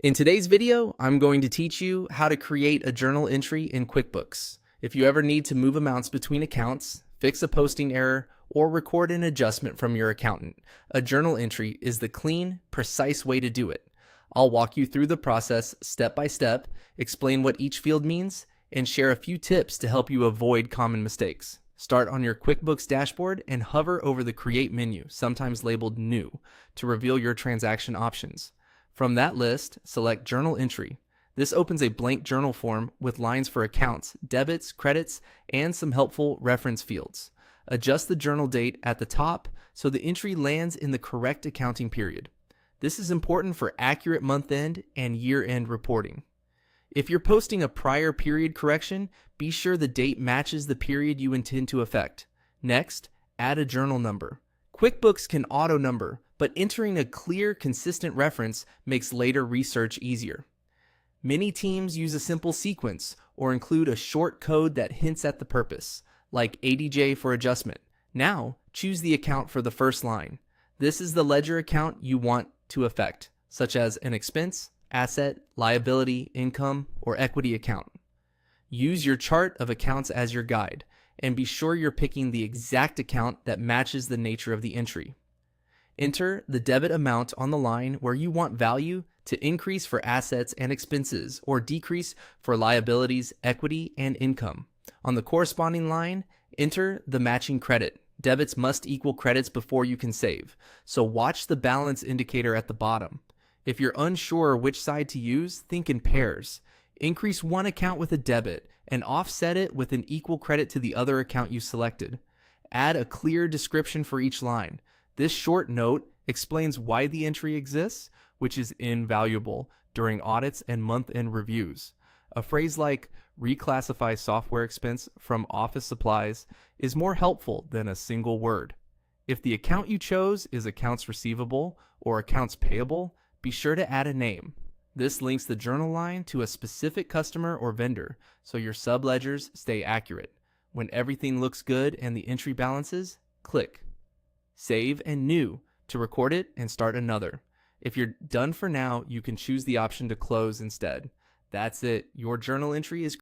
In today's video, I'm going to teach you how to create a journal entry in QuickBooks. If you ever need to move amounts between accounts, fix a posting error, or record an adjustment from your accountant, a journal entry is the clean, precise way to do it. I'll walk you through the process step by step, explain what each field means, and share a few tips to help you avoid common mistakes. Start on your QuickBooks dashboard and hover over the Create menu, sometimes labeled New, to reveal your transaction options. From that list, select Journal Entry. This opens a blank journal form with lines for accounts, debits, credits, and some helpful reference fields. Adjust the journal date at the top so the entry lands in the correct accounting period. This is important for accurate month-end and year-end reporting. If you're posting a prior period correction, be sure the date matches the period you intend to affect. Next, add a journal number. QuickBooks can auto-number, but entering a clear, consistent reference makes later research easier. Many teams use a simple sequence or include a short code that hints at the purpose, like ADJ for adjustment. Now, choose the account for the first line. This is the ledger account you want to affect, such as an expense, asset, liability, income, or equity account. Use your chart of accounts as your guide, and be sure you're picking the exact account that matches the nature of the entry. Enter the debit amount on the line where you want value to increase for assets and expenses or decrease for liabilities, equity, and income. On the corresponding line, enter the matching credit. Debits must equal credits before you can save, so watch the balance indicator at the bottom. If you're unsure which side to use, think in pairs. Increase one account with a debit and offset it with an equal credit to the other account you selected. Add a clear description for each line. This short note explains why the entry exists, which is invaluable during audits and month-end reviews. A phrase like reclassify software expense from office supplies is more helpful than a single word. If the account you chose is accounts receivable or accounts payable, be sure to add a name. This links the journal line to a specific customer or vendor, so your subledgers stay accurate. When everything looks good and the entry balances, click Save and New to record it and start another. If you're done for now, you can choose the option to close instead. That's it. Your journal entry is